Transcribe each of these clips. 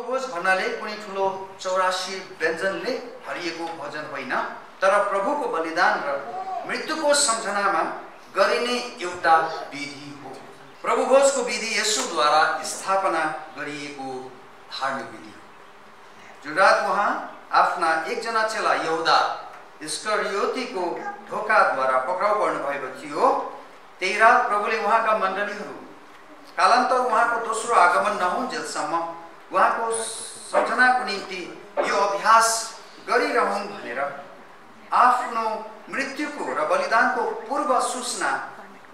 प्रभुभोज भन्नाले कुनै ठुलो 84 व्यञ्जनले भरिएको भोजन होइन, तर प्रभुको बलिदान र मृत्युको सम्झनामा गरिने एउटा विधि हो। प्रभुभोजको विधि येशूद्वारा स्थापना गरिएको धार्मिक विधि हो। जुन रात उहाँ आफ्ना एकजना चेला यहुदा इस्करियोतीको धोकाद्वारा पक्राउ पर्नु भएको थियो, त्यही रात प्रभुले उहाँका मण्डलीहरू कालान्तर उहाँको दोस्रो आगमन नहुन्जेलसम्म उहाँको सम्झनाको निम्ति यो अभ्यास गरिरहौँ भनेर आफ्नो मृत्युको र बलिदानको पूर्व सूचना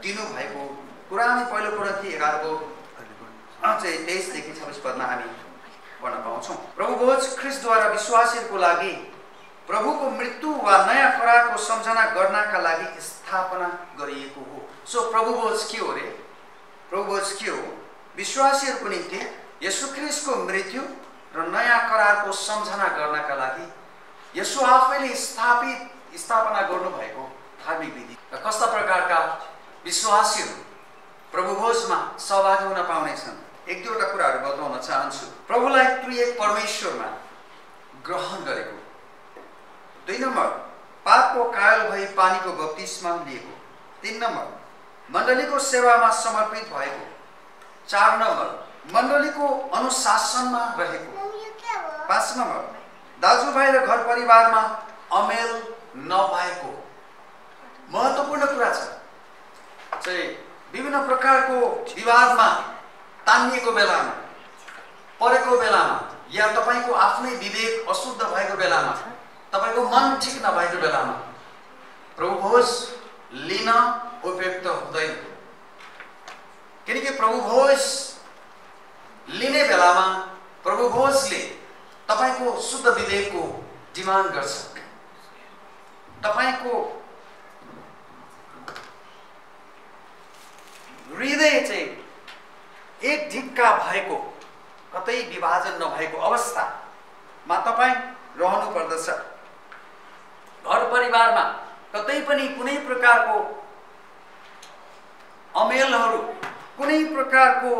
दिनुभएको कुरा हामी पहिलो कोरिन्थी 11:23-26 पदमा हामी पढ्न पाउँछौँ। प्रभुभोज ख्रीष्टद्वारा विश्वासीहरूको लागि प्रभुको मृत्यु वा नयाँ करारको सम्झना गर्नका लागि स्थापना गरिएको हो। सो प्रभुभोज के हो रे? प्रभुभोज के हो? विश्वासीहरूको निम्ति येशू ख्रीष्टको मृत्यु र नयाँ करारको सम्झना गर्नका लागि येशू आफैले स्थापना गर्नुभएको धार्मिक विधि। र कस्ता प्रकारका विश्वासीहरू प्रभुभोजमा सहभागी हुन पाउनेछन्, एक दुईवटा कुराहरू बताउन चाहन्छु। प्रभुलाई त्रिएक परमेश्वरमा ग्रहण गरेको। 2 नम्बर, पापको कायल भई पानीको बप्तिस्मा लिएको। 3 नम्बर, मण्डलीको सेवामा समर्पित भएको। 4 नम्बर, मण्डलीको अनुशासनमा रहेको। 5 नम्बर, दाजुभाइ र घर परिवारमा अमेल नभएको। महत्त्वपूर्ण कुरा छ चाहिँ विभिन्न प्रकारको विवादमा तानिएको बेलामा, परेको बेलामा, या तपाईको आफ्नै विवेक अशुद्ध भएको बेलामा, तपाईको मन ठिक नभएको बेलामा प्रभुभोज लिन उपयुक्त हुँदैन। किनकि प्रभुभोज लिने बेलामा प्रभुभोजले तपाईको शुद्ध विवेकको डिमान्ड गर्छ। तपाईको हृदय चाहिँ एक ढिक्का भएको, कतै विभाजन नभएको अवस्थामा तपाईँ रहनु पर्दछ। घर परिवारमा कतै पनि कुनै प्रकारको अमेलहरू, कुनै प्रकारको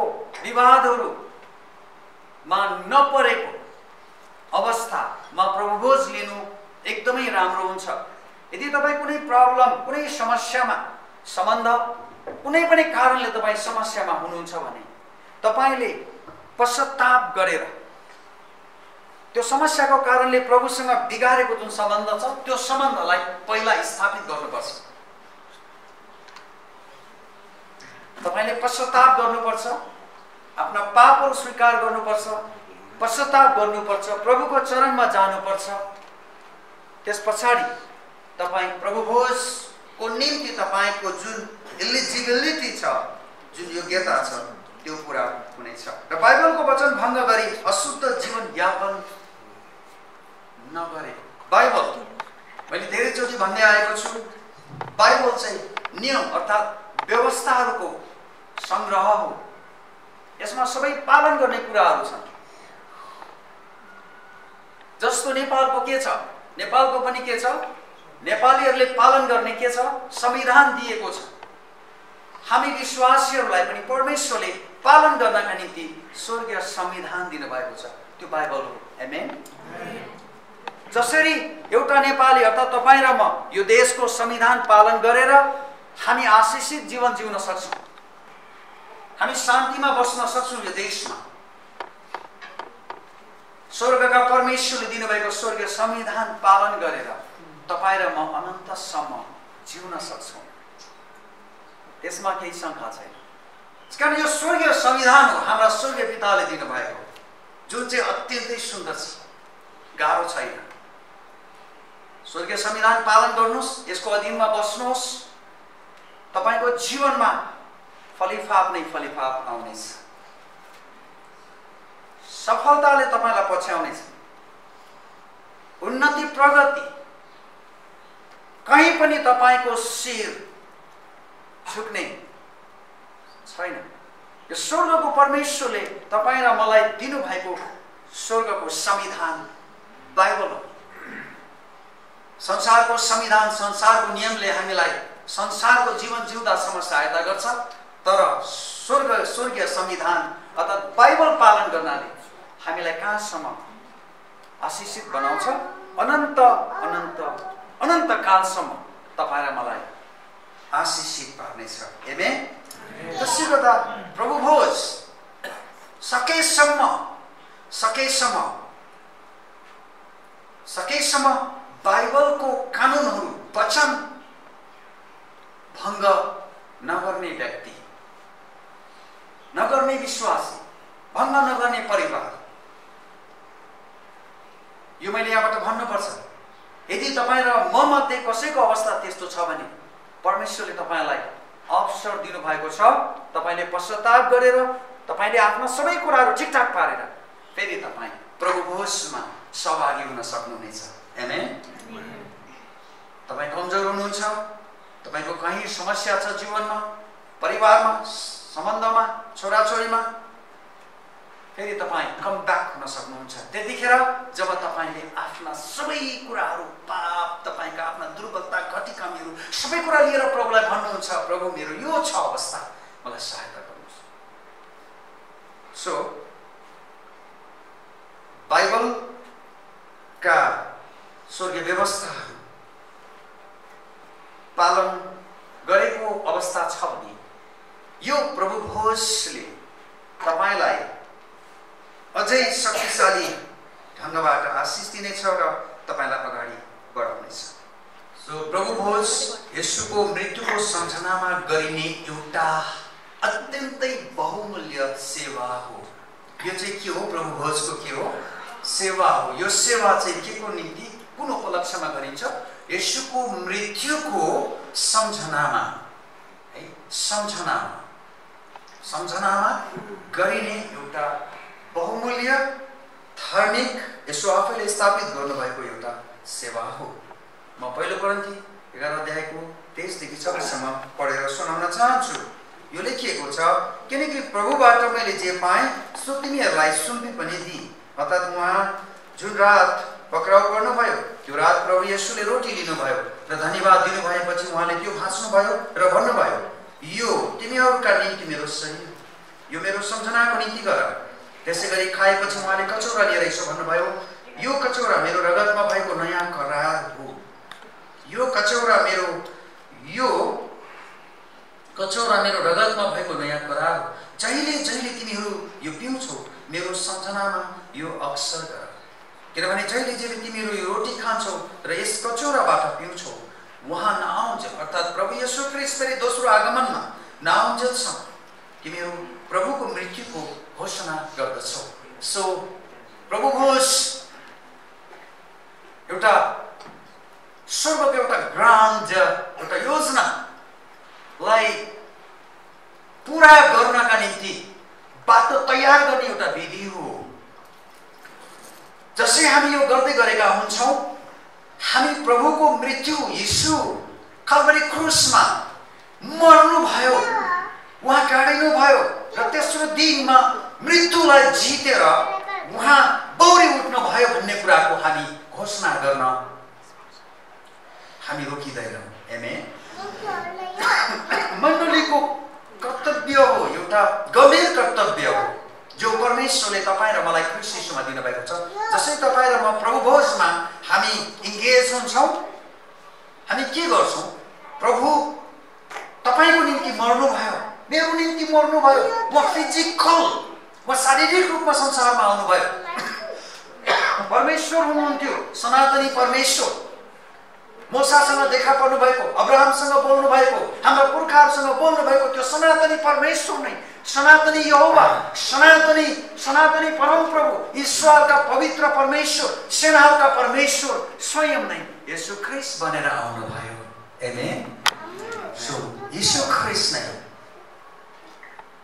विवादहरूमा नपरेको अवस्थामा प्रभुभोज लिनु एकदमै राम्रो हुन्छ। यदि तपाईँ कुनै प्रब्लम, कुनै समस्यामा, सम्बन्ध, कुनै पनि कारणले तपाईँ समस्यामा हुनुहुन्छ भने तपाईले पश्चाताप गरेर त्यो समस्याको कारणले प्रभुसँग बिगारेको जुन सम्बन्ध छ त्यो सम्बन्धलाई पहिला स्थापित गर्नुपर्छ। तपाईले पश्चाताप गर्नुपर्छ, आफ्ना पापहरू स्वीकार गर्नुपर्छ, पश्चाताप गर्नुपर्छ, प्रभुको चरणमा जानुपर्छ। त्यसपछाडि तपाईँ प्रभुभोजको निम्ति तपाईको जुन एलिजिबिलिटी छ, जुन योग्यता छ, त्यो पूरा हुनेछ। र बाइबलको वचन भङ्ग गरी अशुद्ध जीवन यापन नगरे। बाइबल, मैले धेरैचोटि भन्दै आएको छु, बाइबल चाहिँ नियम अर्थात् व्यवस्थाहरूको संग्रह हो। यसमा सबै पालन गर्ने कुराहरू छन्। जस्तो नेपालको के छ, नेपालको पनि के छ, नेपालीहरूले पालन गर्ने के छ, संविधान दिएको छ। हामी विश्वासीहरूलाई पनि परमेश्वरले पालन गर्नका निम्ति स्वर्गीय संविधान दिनुभएको छ। त्यो बाइबल हो। आमेन। जसरी एउटा नेपाली अर्थात् तपाईँ र म यो देशको संविधान पालन गरेर हामी आशिषित जीवन जिउन सक्छौँ, हामी शान्तिमा बस्न सक्छौँ। यो देशमा स्वर्गका परमेश्वरले दिनुभएको स्वर्गीय संविधान पालन गरेर तपाईँ र म अनन्तसम्म जिउन सक्छौँ। त्यसमा केही शङ्का छैन। कारण यो स्वर्गीय संविधान हो, हाम्रा स्वर्गीय पिताले दिनुभएको, जुन चाहिँ अत्यन्तै सुन्दर छ, गाह्रो छैन। स्वर्गीय संविधान पालन गर्नुहोस्, यसको अधीनमा बस्नुहोस्, तपाईको जीवनमा फलिफाप नै फलिफाप आउनेछ। सफलताले तपाईलाई पछ्याउनेछ। उन्नति, प्रगति, कहीँ पनि तपाईको शिर झुक्ने छैन। यो स्वर्गको परमेश्वरले तपाईँ र मलाई दिनुभएको स्वर्गको संविधान बाइबल हो। संसारको संविधान, संसारको नियमले हामीलाई संसारको जीवन जिउँदासम्म सहायता गर्छ, तर स्वर्गीय संविधान अर्थात् बाइबल पालन गर्नाले हामीलाई कहाँसम्म आशिषित बनाउँछ। अनन्त अनन्त अनन्त कालसम्म तपाईँ र मलाई आशिषित पार्नेछ। आमेन। त्यसले गर्दा प्रभु भोज सकेसम्म बाइबलको कानुनहरू वचन भङ्ग नगर्ने व्यक्ति, नगर्ने विश्वासी, भङ्ग नगर्ने परिवार, यो मैले यहाँबाट भन्नुपर्छ। यदि तपाईँ र म मध्ये कसैको अवस्था त्यस्तो छ भने परमेश्वरले तपाईँलाई अवसर दिनुभएको छ। तपाईँले पश्चाताप गरेर तपाईँले आफ्ना सबै कुराहरू ठिकठाक पारेर फेरि तपाईँ प्रभु भोजमा सहभागी हुन सक्नुहुनेछ। आमेन। तपाईँ कमजोर हुनुहुन्छ, तपाईँको कहीँ समस्या छ जीवनमा, परिवारमा, सम्बन्धमा, छोराछोरीमा, फेरि तपाईँ कम ब्याक हुन सक्नुहुन्छ। त्यतिखेर जब तपाईँले आफ्ना सबै कुराहरू, पाप, तपाईँका आफ्ना दुर्बलता, घटी कमीहरू सबै कुरा लिएर प्रभुलाई भन्नुहुन्छ, प्रभु मेरो यो छ अवस्था, मलाई सहायता गर्नुहोस्। सो बाइबलका स्वर्गीय व्यवस्थाहरू पालन गरेको अवस्था छ भने यो प्रभु भोजले तपाईँलाई अझै शक्तिशाली ढङ्गबाट आशिष दिनेछ र तपाईँलाई अगाडि बढाउनेछ। सो प्रभु भोज येशूको मृत्युको सम्झनामा गरिने एउटा अत्यन्तै बहुमूल्य सेवा हो। यो चाहिँ के हो? प्रभु भोजको के हो? सेवा हो। यो सेवा चाहिँ के को निम्ति, कुन उपलक्ष्यमा गरिन्छ? येशूको मृत्युको सम्झनामा, है, सम्झनामा गरिने एउटा बहुमूल्य धार्मिक, यसो आफैले स्थापित गर्नुभएको एउटा सेवा हो। म पहिलो कोरिन्थी 11 अध्यायको 23 देखि 26 पढेर सुनाउन चाहन्छु। यो लेखिएको छ, किनकि प्रभुबाट मैले जे पाएँ सो तिमीहरूलाई सुम्पी पनि दिएँ। अर्थात् उहाँ जुन रात पक्राउ गर्नुभयो त्यो रात प्रभु येशूले रोटी लिनुभयो र धन्यवाद दिनुभएपछि उहाँले त्यो भाँच्नुभयो र भन्नुभयो, यो तिमीहरूका निम्ति मेरो शरीर, यो मेरो सम्झनाको निम्ति गर। त्यसै गरी खाएपछि उहाँले कचौरा लिएर यसो भन्नुभयो, यो कचौरा मेरो रगतमा भएको नयाँ करार हो। यो कचौरा मेरो रगतमा भएको नयाँ करार हो। जहिले जहिले तिमीहरू यो पिउँछौ मेरो सम्झनामा यो अक्सर गर। किनभने जहिले जहिले तिमीहरू यो रोटी खान्छौ र यस कचौराबाट पिउँछौ, उहाँ नआउन्जेल, अर्थात् प्रभु येशू ख्रीष्ट फेरि दोस्रो आगमनमा नआउन्जेलसम्म तिमीहरू प्रभुको मृत्युको घोषणा गर्दछौ। सो प्रभु भोज एउटा स्वर्गको एउटा ग्रान्ड एउटा योजनालाई पुरा गर्नका निम्ति बाटो तयार गर्ने एउटा विधि हो। जसै हामी यो गर्दै गरेका हुन्छौँ, हामी प्रभुको मृत्यु, यीशु कल्भरी क्रुसमा मर्नुभयो, उहाँ गाडिनुभयो र तेस्रो दिनमा मृत्युलाई जितेर उहाँ बौरी उठ्नुभयो भन्ने कुराको हामी घोषणा गर्न हामी रोकिँदैनौँ। आमेन। मण्डलीको कर्तव्य हो, एउटा गम्भीर कर्तव्य हो जो परमेश्वरले तपाईँ र मलाई ख्रीष्ट यीशुमा दिनुभएको छ। जसै तपाईँ र म प्रभु भोजमा हामी इन्गेज हुन्छौँ, हामी के गर्छौँ? प्रभु तपाईँको निम्ति मर्नुभयो, मेरो निम्ति मर्नुभयो, म फिजिकल, म शारीरिक रूपमा संसारमा आउनुभयो। परमेश्वर हुनुहुन्थ्यो, सनातनी परमेश्वर, मूसासँग देखा पर्नु भएको, अब्राहमसँग बोल्नु भएको, हाम्रा पुर्खाहरूसँग बोल्नु भएको त्यो सनातनी परमेश्वर नै, सनातनी यहोवा, सनातनी परमप्रभु, इस्राएलका पवित्र परमेश्वर, सेनाहरूका परमेश्वर स्वयं नै येशू ख्रीष्ट बनेर आउनुभयो। आमेन। सो येशू ख्रीष्ट नै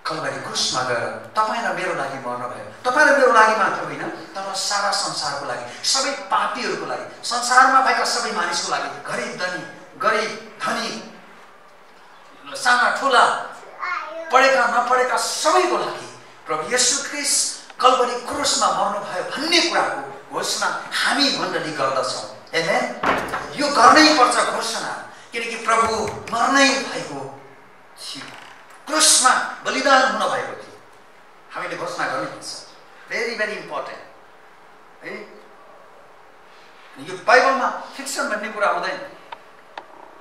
कल्भरी क्रुसमा गएर तपाईँ र मेरो लागि मर्नुभयो। तपाईँ र मेरो लागि मात्र होइन, तर सारा संसारको लागि, सबै पापीहरूको लागि, संसारमा भएका सबै मानिसको लागि, गरिब धनी, साना ठुला, पढेका नपढेका सबैको लागि प्रभु येशू ख्रीष्ट कल्भरी क्रुसमा मर्नुभयो भन्ने कुराको घोषणा हामी मण्डली गर्दछौँ। आमेन। यो गर्नै पर्छ घोषणा, किनकि प्रभु मर्नै भएको थियो, क्रुसमा बलिदान हुन भएको थियो। हामीले घोषणा गर्नुपर्छ। भेरी भेरी इम्पोर्टेन्ट है। यो बाइबलमा फिक्सन भन्ने कुरा हुँदैन।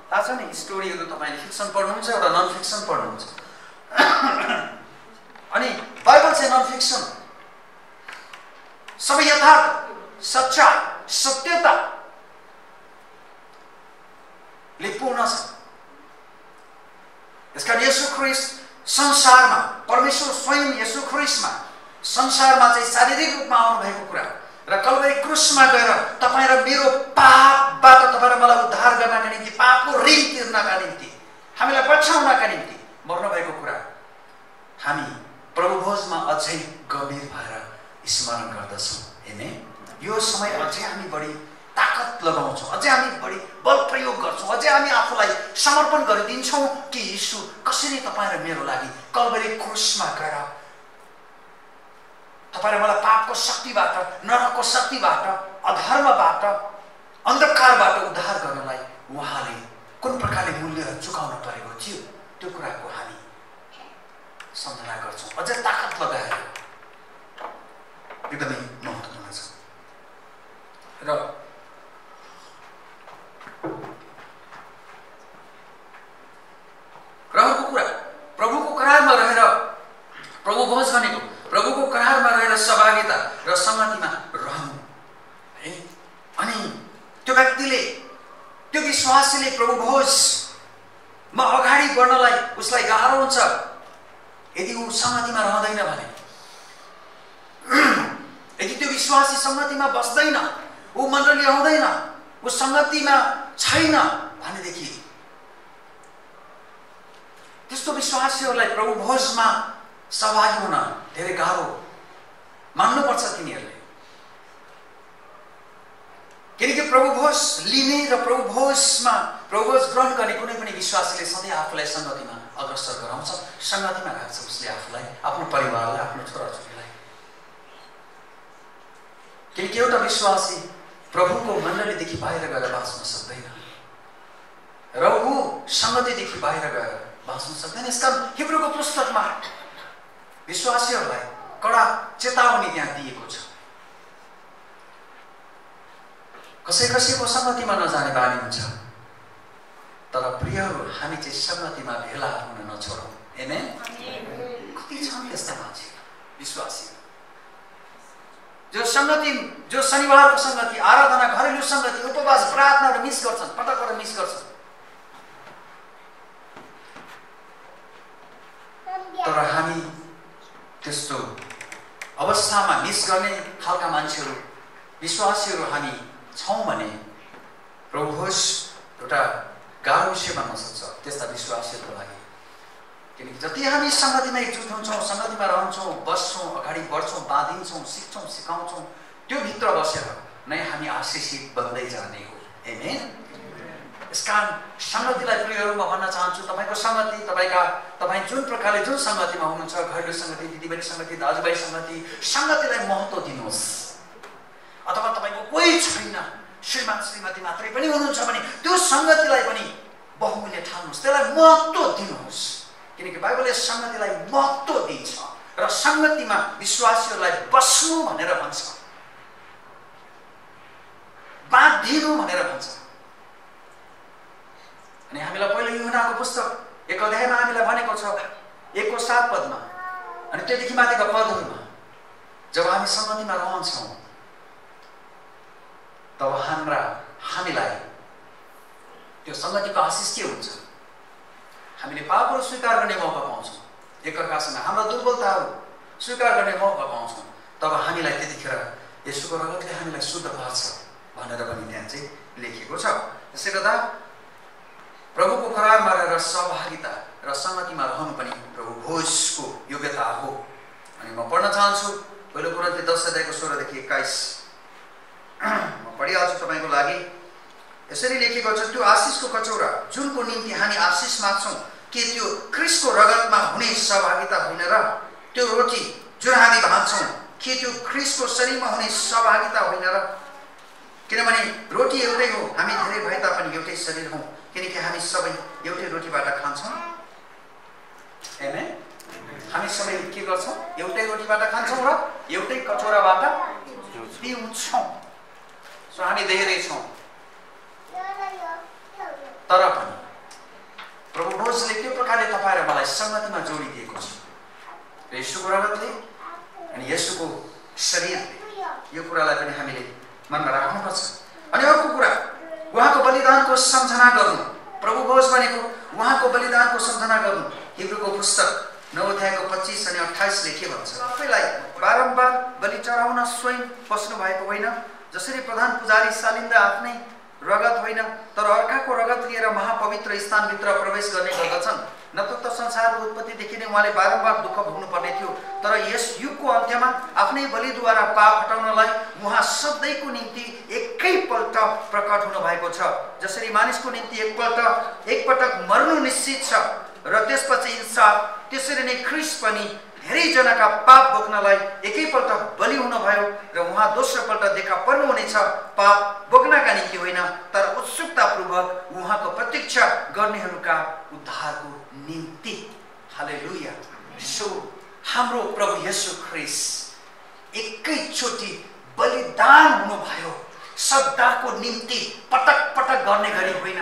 थाहा छ नि, स्टोरीहरू तपाईँले फिक्सन पढ्नुहुन्छ, एउटा नन फिक्सन पढ्नुहुन्छ। अनि बाइबल चाहिँ नन फिक्सन, सबै यथार्थ, सच्चाइ, सत्यताले पूर्ण छ। यसकारण येशू ख्रीष्ट संसारमा, परमेश्वर स्वयं येशू ख्रीष्टमा संसारमा चाहिँ शारीरिक रूपमा आउनुभएको कुरा र कल्वरी क्रुसमा गएर तपाईँ र मेरो पापबाट तपाईँ र मलाई उद्धार गर्नका निम्ति, पापको ऋण तिर्नका निम्ति, हामीलाई बचाउनका निम्ति मर्नुभएको कुरा हामी प्रभुभोजमा अझै गम्भीर भएर स्मरण गर्दछौँ। आमेन। यो समय अझै हामी बढी ताकत लगाउँछौँ, अझै हामी बढी बल प्रयोग गर्छौँ, अझै हामी आफूलाई समर्पण गरिदिन्छौँ कि यीशु कसरी तपाईँ र मेरो लागि कल्वरी क्रुसमा गएर तपाईँ र मलाई पापको शक्तिबाट, नरकको शक्तिबाट, अधर्मबाट, अन्धकारबाट उद्धार गर्नलाई उहाँले कुन प्रकारले मूल्य चुकाउन परेको थियो, त्यो कुराको हामी सम्झना गर्छौँ। अझै ताकत लगाएर एकदमै महत्त्वपूर्ण छ। र प्रभुको कुरा, प्रभुको करारमा रहेर प्रभु भोज भनेको प्रभुको करारमा रहेर सहभागिता र संगतिमा रहनु है। अनि त्यो व्यक्तिले, त्यो विश्वासीले प्रभु भोजमा अगाडि बढ्नलाई उसलाई गाह्रो हुन्छ यदि ऊ संगतिमा रहँदैन भने। यदि त्यो विश्वासी संगतिमा बस्दैन, ऊ मण्डली आउँदैन, ऊ संगतिमा छैन भनेदेखि त्यस्तो विश्वासीहरूलाई प्रभु भोजमा सहभागी हुन धेरै गाह्रो मान्नुपर्छ तिनीहरूले। किनकि प्रभु भोज लिने र प्रभु भोजमा प्रभु भोज ग्रहण गर्ने कुनै पनि विश्वासीले सधैँ आफूलाई संगतिमा अग्रसर गराउँछ, संगतिमा राख्छ उसले आफूलाई, आफ्नो परिवारलाई, आफ्नो छोराछोरीलाई। किनकि एउटा विश्वासी प्रभुको मण्डलीदेखि बाहिर गएर बाँच्न सक्दैन र ऊ संगतिदेखि बाहिर गएर बाँच्न सक्दैन। यसकारण हिब्रूको पुस्तकमा विश्वासीहरूलाई कडा चेतावनी त्यहाँ दिएको छ। कसै कसैको संगतिमा नजाने बानी हुन्छ, तर प्रियहरू हामी चाहिँ संगतिमा भेला हुन नछोडौँ। आमेन। कति छन् त्यस्ता मान्छे विश्वासी जो संगति, जो शनिबारको संगति, आराधना, घरेलु संगति, उपवास, प्रार्थनाहरू मिस गर्छन्, पटकबाट मिस गर्छन्। तर हामी त्यस्तो अवस्थामा मिस गर्ने खालका मान्छेहरू, विश्वासीहरू हामी छौँ भने प्रभु भोज एउटा गाह्रो विषय बन्न सक्छ त्यस्ता विश्वासीहरूको लागि। किनकि जति हामी संगतिमा एकजुट हुन्छौँ, संगतिमा रहन्छौँ, बस्छौँ, अगाडि बढ्छौँ, बाँधिन्छौँ, सिक्छौँ, सिकाउँछौँ, त्यो भित्र बसेर नै हामी आशिषित बन्दै जाने हो। आमेन। यसकारण संगतिलाई प्रियहरूमा भन्न चाहन्छु, तपाईँको संगति, तपाईँ जुन प्रकारले जुन संगतिमा हुनुहुन्छ, घरेलु संगति, दिदीबहिनी संगति, दाजुभाइ संगति, संगतिलाई महत्त्व दिनुहोस्। अथवा तपाईँको कोही छैन, श्रीमान श्रीमती मात्रै पनि हुनुहुन्छ भने त्यो संगतिलाई पनि बहुमूल्य ठान्नुहोस्, त्यसलाई महत्त्व दिनुहोस्। किनकि बाइबलले संगतिलाई महत्त्व दिन्छ र संगतिमा विश्वासीहरूलाई बस्नु भनेर भन्छ, बाँधिनु भनेर भन्छ। अनि हामीलाई पहिलो यूहन्नाको पुस्तक 1 अध्यायमा हामीलाई भनेको छ 1:7 पदमा, अनि त्यदेखि माथिका पदहरूमा जब हामी संगतिमा रहन्छौँ तब हामीलाई त्यो संगतिको आशिष के हुन्छ? हामीले पापहरू स्वीकार गर्ने मौका पाउँछौँ, एकअर्कासँग हाम्रा दुर्बलताहरू स्वीकार गर्ने मौका पाउँछौँ। तब हामीलाई त्यतिखेर येशूको रगतले हामीलाई शुद्ध पार्छ भनेर पनि त्यहाँ चाहिँ लेखिएको छ। त्यसै गर्दा प्रभुको करारमा रहेर सहभागिता र संगतिमा रहनु पनि प्रभु भोजको योग्यता हो। अनि म पढ्न चाहन्छु पहिलो कोरिन्थी 10:16-21। म पढिहाल्छु तपाईँको लागि। यसरी लेखेको छ, त्यो आशिषको कचौरा जुनको निम्ति हामी आशिष माग्छौँ, के त्यो ख्रीष्टको रगतमा हुने सहभागिता होइन र? त्यो रोटी जुन हामी भाँच्छौँ, के त्यो ख्रीष्टको शरीरमा हुने सहभागिता होइन र? किनभने रोटी एउटै हो, हामी धेरै भए तापनि एउटै शरीर हौँ, किनकि हामी सबै एउटै रोटीबाट खान्छौँ। आमेन। हामी सबै के गर्छौँ? एउटै रोटीबाट खान्छौँ र एउटै कचौराबाट पिउँछौँ। सो हामी धेरै छौँ, तर पनि प्रभु भोजले त्यो प्रकारले तपाईँ र मलाई संगतिमा जोडिदिएको छ। र यसुको रगतले अनि यसुको शरीरले यो कुरालाई पनि हामीले मनमा राख्नुपर्छ। अनि अर्को कुरा, उहाँको बलिदानको सम्झना गर्नु। प्रभु भोज भनेको उहाँको बलिदानको सम्झना गर्नु। हिब्रूको पुस्तक 9 अध्यायको 25 अनि 28 ले के भन्छ? आफैलाई बारम्बार बलि चढाउन स्वयं बस्नु भएको होइन, जसरी प्रधान पुजारी सालिन्दा आफ्नै रगत होइन तर अर्काको रगत लिएर महापवित्र स्थानभित्र प्रवेश गर्ने गर्दछन्। नत्र त संसारको उत्पत्तिदेखि नै उहाँले बारम्बार दुःख भोग्नु पर्ने थियो, तर यस युगको अन्त्यमा आफ्नै बलिद्वारा पाप हटाउनलाई उहाँ सधैँको निम्ति एकैपल्ट प्रकट हुनु भएको छ। जसरी मानिसको निम्ति एकपटक मर्नु निश्चित छ र त्यसपछि इन्साफ, त्यसरी नै ख्रीष्ट पनि धेरैजनाका पाप बोक्नलाई एकैपल्ट बलि हुनुभयो र उहाँ दोस्रोपल्ट देखा पर्नुहुनेछ, पाप बोक्नका निम्ति होइन तर उत्सुकतापूर्वक उहाँको प्रतीक्षा गर्नेहरूका उद्धारको निम्ति। हालेलुया। सो हाम्रो प्रभु येशू ख्रीष्ट एकैचोटि बलिदान हुनुभयो, सदाको निम्ति पटक पटक गर्ने गरी होइन।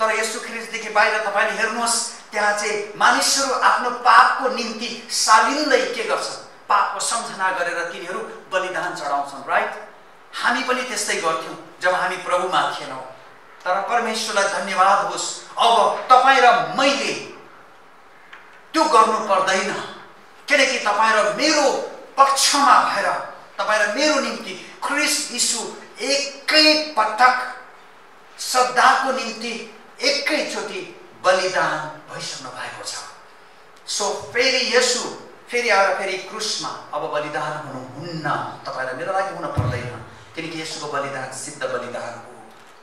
तर येशू ख्रीष्टदेखि बाहिर तपाईले हेर्नुहोस्, त्यहाँ चाहिँ मानिसहरू आफ्नो पापको निम्ति सालिँदै के गर्छन्? पापको सम्झना गरेर तिनीहरू बलिदान चढाउँछन्, राइट? हामी पनि त्यस्तै गर्थ्यौँ जब हामी प्रभुमा थिएनौँ। तर परमेश्वरलाई धन्यवाद होस्, अब तपाईँ र मैले त्यो गर्नु पर्दैन, किनकि तपाईँ र मेरो पक्षमा भएर तपाईँ र मेरो निम्ति ख्रीष्ट यीशु एकै पटक सदाको निम्ति एकैचोटि बलिदान भइसक्नु भएको छ। सो फेरि येशू फेरि आएर फेरि क्रुसमा अब बलिदान हुनुहुन्न, तपाईँ र मेरो लागि हुन पर्दैन, किनकि येशूको बलिदान सिद्ध बलिदान हो।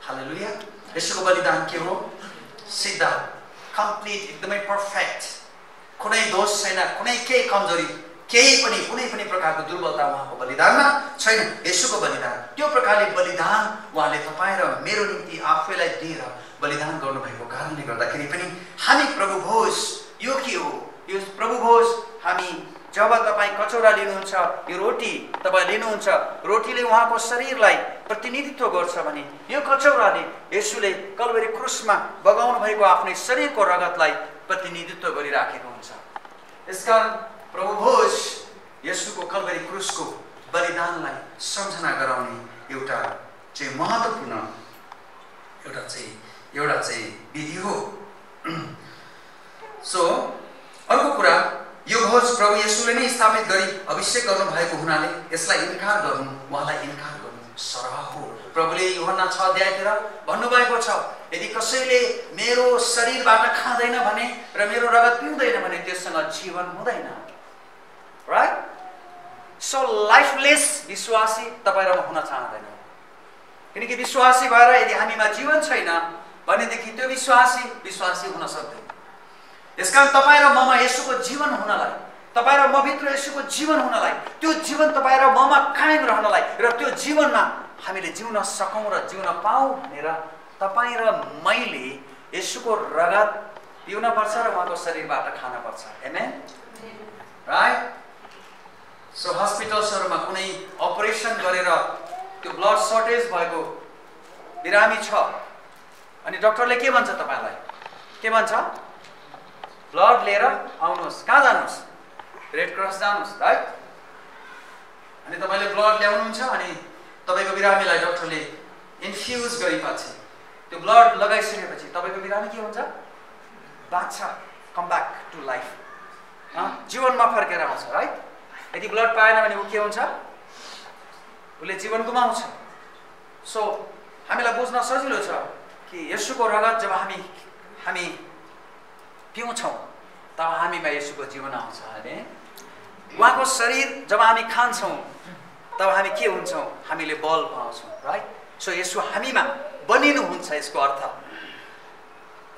हालेलुया। येशूको बलिदान के हो? सिद्ध, कम्प्लिट, एकदमै पर्फेक्ट, कुनै दोष छैन, कुनै केही कमजोरी, केही पनि कुनै पनि प्रकारको दुर्बलता उहाँको बलिदानमा छैन। येशूको बलिदान त्यो प्रकारले बलिदान उहाँले तपाईँ र मेरो निम्ति आफैलाई दिएर बलिदान गर्नुभएको कारणले गर्दाखेरि पनि हामी प्रभु भोज, यो के हो? यो प्रभु भोज हामी जब तपाईँ कचौरा लिनुहुन्छ, यो रोटी तपाईँ लिनुहुन्छ, रोटीले उहाँको शरीरलाई प्रतिनिधित्व गर्छ भने यो कचौराले येशूले कल्वरी क्रुसमा बगाउनु भएको आफ्नै शरीरको रगतलाई प्रतिनिधित्व गरिराखेको हुन्छ। यसकारण प्रभु भोज येशूको कल्वरी क्रुसको बलिदानलाई सम्झना गराउने एउटा चाहिँ महत्त्वपूर्ण एउटा चाहिँ विधि हो। सो अर्को कुरा, यो भोज प्रभु येशूले नै स्थापित गरी अभिषेक गर्नु भएको हुनाले यसलाई इन्कार गर्नु, उहाँलाई इन्कार गर्नु सरह हो। प्रभुले यूहन्ना 6 अध्यायतिर भन्नुभएको छ, यदि कसैले मेरो शरीरबाट खाँदैन भने र मेरो रगत पिउँदैन भने त्यससँग जीवन हुँदैन, राइट? सो लाइफलेस विश्वासी तपाईँ र म हुन चाहँदैन, किनकि विश्वासी भएर यदि हामीमा जीवन छैन भनेदेखि त्यो विश्वासी हुन सक्दैन। यसकारण तपाईँ र ममा येशूको जीवन हुनलाई, तपाईँ र मभित्र येशूको जीवन हुनलाई, त्यो जीवन तपाईँ र ममा कायम रहनलाई र त्यो जीवनमा हामीले जिउन सकौँ र जिउन पाऊँ भनेर तपाईँ र मैले येशूको रगत पिउन पर्छ र उहाँको शरीरबाट खान पर्छ। आमेन, राइट? सो हस्पिटल्सहरूमा कुनै अपरेसन गरेर त्यो ब्लड सर्टेज भएको बिरामी छ अनि डक्टरले के भन्छ? तपाईलाई के भन्छ? ब्लड लिएर आउनुहोस्। कहाँ जानुहोस्? रेड क्रस जानुहोस्, राइट? अनि तपाईले ब्लड ल्याउनुहुन्छ अनि तपाईको बिरामीलाई डक्टरले इन्फ्युज गरेपछि त्यो ब्लड लगाइसकेपछि तपाईको बिरामी के हुन्छ? बाँच्छ, कम ब्याक टु लाइफ, जीवनमा फर्केर आउँछ, राइट? यदि ब्लड पाएन भने ऊ के हुन्छ? उसले जीवन गुमाउँछ। सो हामीलाई बुझ्न सजिलो छ कि येशूको रगत जब हामी पिउँछौँ तब हामीमा येशूको जीवन आउँछ। हैन? उहाँको शरीर जब हामी खान्छौँ तब हामी के हुन्छौँ? हामीले बल पाउँछौँ, राइट? सो येशू हामीमा बनिनुहुन्छ, यसको अर्थ।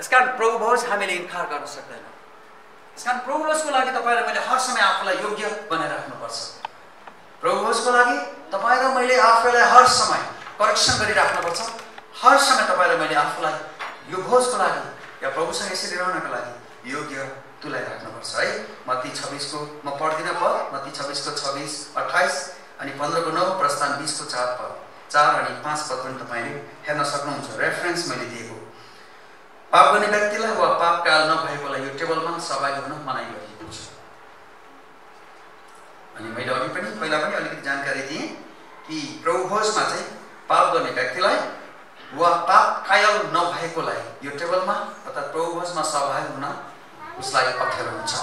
यसकारण प्रभु भोज हामीले इन्कार गर्न सक्दैनौँ। यसकारण प्रभु भोजको लागि तपाईँ र मैले हर समय आफूलाई योग्य बनाइराख्नुपर्छ। प्रभु भोजको लागि तपाईँ र मैले आफूलाई हर समय करेक्सन गरिराख्नुपर्छ। हर समय तपाईँ र मैले आफूलाई यो भोजको लागि या प्रभुसँग यसरी रहनको लागि योग्य तुलाई राख्नुपर्छ है। मत्ती 26 को म पढ्दिनँ पद, मत्ती 26 को 26, 28 अनि 15 को 9, प्रस्थान 20 को 4 पद, 4 अनि 5 पद पनि तपाईले हेर्न सक्नुहुन्छ। रेफरेन्स मैले दिएको। पाप गर्ने व्यक्तिलाई वा पाप काल नभएकोलाई यो टेबलमा सहभागी हुन मनाइ गरिएको छ। अनि मैले अघि पनि पहिला पनि अलिकति जानकारी दिएँ कि प्रभु भोजमा चाहिँ पाप गर्ने व्यक्तिलाई वा पाप कायल नभएकोलाई यो टेबलमा अर्थात् प्रभु भोजमा सहभागी हुन उसलाई अप्ठ्यारो हुन्छ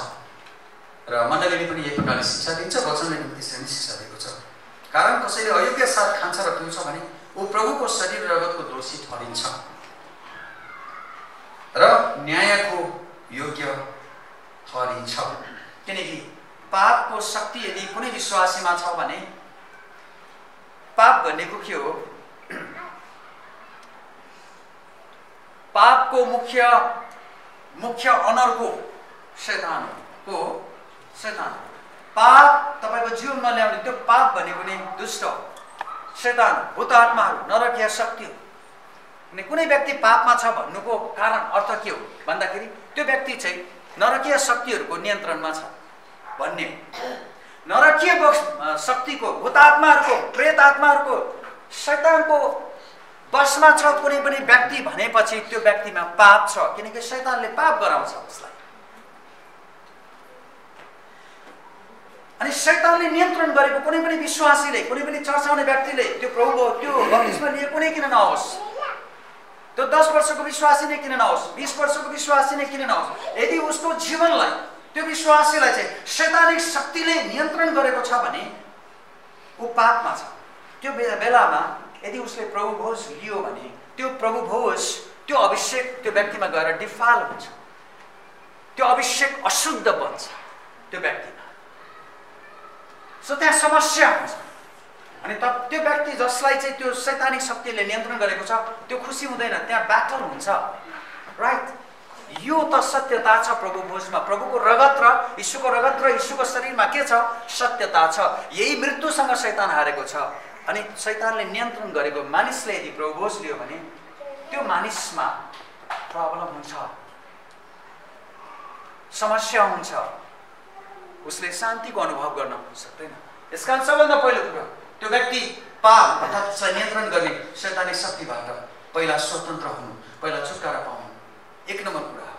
र मण्डलीले पनि यही प्रकारले शिक्षा दिन्छ। वचनले पनि त्यसरी नै शिक्षा दिएको छ। कारण कसैले अयोग्य साथ खान्छ र पिउँछ भने ऊ प्रभुको शरीर रगतको दोषी ठहरिन्छ र न्यायको योग्य ठहरिन्छ। किनकि पापको शक्ति यदि कुनै विश्वासीमा छ भने पाप भनेको के हो? पापको मुख्य अनरको शैतान हो। शैतान पाप तपाईको जीवनमा ल्याउने त्यो पाप भनेको नै दुष्ट शैतान, भूत आत्माहरू, नरकीय शक्ति हो। अनि कुनै व्यक्ति पापमा छ भन्नुको कारण अर्थ के हो भन्दाखेरि त्यो व्यक्ति चाहिँ नरकीय शक्तिहरूको नियन्त्रणमा छ भन्ने। नरकीय शक्तिको, भूत आत्माहरूको, प्रेत आत्माहरूको, शैतानको बसमा छ कुनै पनि व्यक्ति भनेपछि त्यो व्यक्तिमा पाप छ। किनकि शैतानले पाप गराउँछ उसलाई। अनि शैतानले नियन्त्रण गरेको कुनै पनि विश्वासीले, कुनै पनि चर्च आउने व्यक्तिले त्यो प्रभु त्यो बप्तिस्मा लिएको नै किन नहोस्, त्यो 10 वर्षको विश्वासी नै किन नहोस्, 20 वर्षको विश्वासी नै किन नहोस्, यदि उसको जीवनलाई त्यो विश्वासीलाई चाहिँ शैतानिक शक्तिले नियन्त्रण गरेको छ भने ऊ पापमा छ। त्यो बेलामा यदि उसले प्रभु भोज लियो भने त्यो प्रभु भोज, त्यो अभिषेक त्यो व्यक्तिमा गएर डिफाल हुन्छ। त्यो अभिषेक अशुद्ध बन्छ त्यो व्यक्तिमा। सो त्यहाँ समस्या हुन्छ। अनि त्यो व्यक्ति जसलाई चाहिँ त्यो शैतानिक शक्तिले नियन्त्रण गरेको छ त्यो खुसी हुँदैन, त्यहाँ ब्याटल हुन्छ। राइट? यो त सत्यता छ प्रभु भोजमा। प्रभुको रगत र यीशुको रगत र यीशुको शरीरमा के छ? सत्यता छ। यही मृत्युसँग शैतान हारेको छ। अनि शैतानले नियन्त्रण गरेको मानिसले यदि प्रभु भोज लियो भने त्यो मानिसमा प्रब्लम हुन्छ, समस्या हुन्छ, उसले शान्तिको अनुभव गर्न सक्दैन। यसकारण सबभन्दा पहिलो कुरा त्यो व्यक्ति पाप अर्थात् नियन्त्रण गर्ने शैतानिक शक्तिबाट पहिला स्वतन्त्र हुनु, पहिला छुटकारा पाउनु एक नम्बर कुरा हो।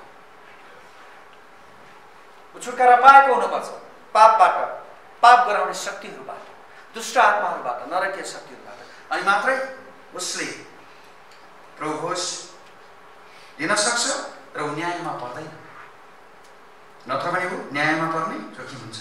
छुटकारा पाएको हुनुपर्छ पापबाट, पाप गराउने शक्तिहरूबाट, दुष्ट आत्माहरूबाट, नरकीय शक्तिहरूबाट। अनि मात्रै उसले प्रभु भोज लिन सक्छ र ऊ न्यायमा पर्दैन। नत्र भने ऊ न्यायमा पर्ने जोखिम हुन्छ।